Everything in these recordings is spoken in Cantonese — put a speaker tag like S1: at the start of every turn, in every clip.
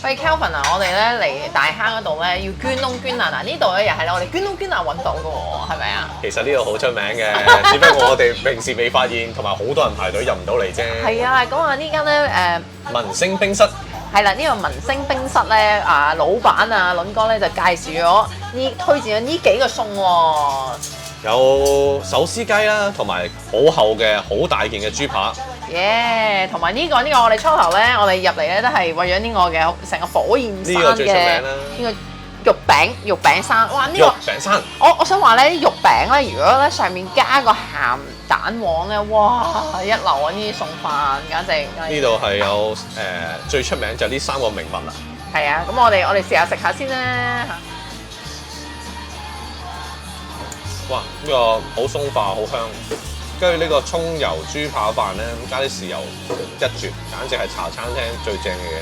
S1: 喂 Kelvin 啊，我哋咧嚟大坑嗰度咧要捐窿捐罅，嗱呢度咧又係我哋捐窿捐罅揾到嘅喎，係咪啊？
S2: 其實呢度好出名嘅，只不過我哋平時未發現，同埋好多人排隊入唔到嚟啫。
S1: 係啊，咁啊呢間咧
S2: 文星冰室
S1: 係啦，呢個文星冰室咧老闆啊倫哥咧就介紹咗推薦咗呢幾個餸喎。
S2: 有手撕雞啦，同埋好厚嘅好大件嘅豬扒。
S1: 耶！同埋呢個我哋初頭咧，我哋入嚟咧都係為咗呢個嘅成個火焰山
S2: 呢個最出名
S1: 嘅
S2: 啦
S1: 呢個肉餅山。哇！呢
S2: 肉
S1: 個
S2: 餅山
S1: 我想話咧，啲肉餅咧，如果咧上面加個鹹蛋黃咧，哇！一流啊！呢啲餸飯簡直
S2: 呢度係有最出名就係呢3個名物啦。
S1: 係啊！咁我哋試下食下先啦嚇。
S2: 哇！呢個好鬆化，好香。跟住呢個葱油豬扒飯咧，加啲豉油一絕，簡直係茶餐廳最正嘅嘢。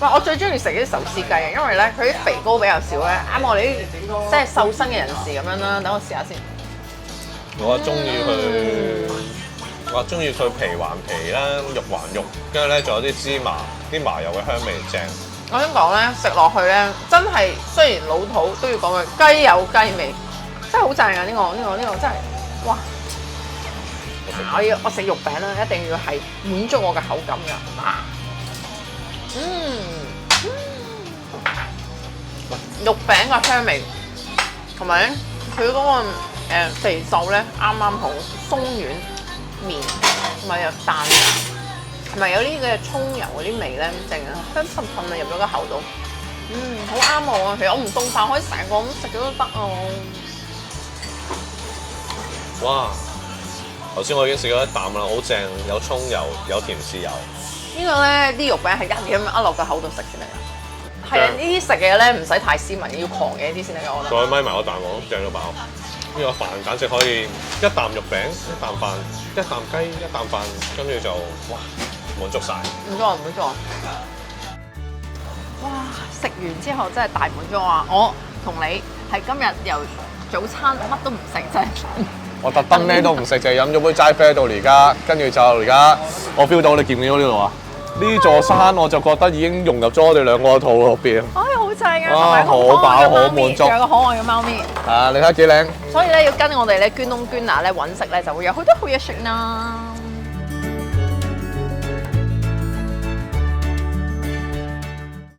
S1: 哇！我最中意食啲手撕雞啊，因為咧佢啲肥膏比較少咧，啱我哋啲即係瘦身嘅人士咁樣啦。等我試下先。
S2: 我中意佢皮還皮啦，肉還肉，跟住咧仲有啲芝麻、啲麻油嘅香味正。
S1: 我想講咧，食落去咧，真係雖然老土都要講句雞有雞味，真係好正啊！呢個真係哇！我食肉餅啦，一定要係滿足我嘅口感㗎。肉餅嘅香味，同埋咧佢嗰個肥瘦咧啱啱好，鬆軟綿，同埋有彈牙，同埋有啲嘅葱油嗰啲味咧，正啊，香噴噴啊入咗個口度，好啱我啊！其實我唔凍飯可以成個咁食咗都得啊！
S2: 哇！頭先我已經食咗一啖啦，好正，有葱油，有甜豉油。
S1: 呢個咧啲肉餅係一嘢咁一落個口度食先得㗎。係啊，呢啲食嘅咧唔使太斯文，要狂嘅啲先得㗎，我覺得。
S2: 再咪埋個蛋黃，正到飽。呢個飯簡直可以一啖肉餅，一啖飯，一啖雞，一啖飯，跟住就哇滿足晒。
S1: 唔錯唔錯。哇！食完之後真係大滿足啊！我同你係今日由早餐乜都唔食啫。
S2: 我特登咩都唔食，就係飲咗杯齋啡到而家，跟住就而家我 feel 到你見唔見到呢度啊？呢座山我就覺得已經融入咗我哋兩個嘅肚入邊。
S1: 哎，好正啊！
S2: 哇，好飽好滿足。
S1: 仲有個可愛嘅貓咪。
S2: 啊，你睇幾靚？
S1: 所以咧要跟我哋咧捐窿捐罅咧揾食咧，就會有好多好嘢食啦。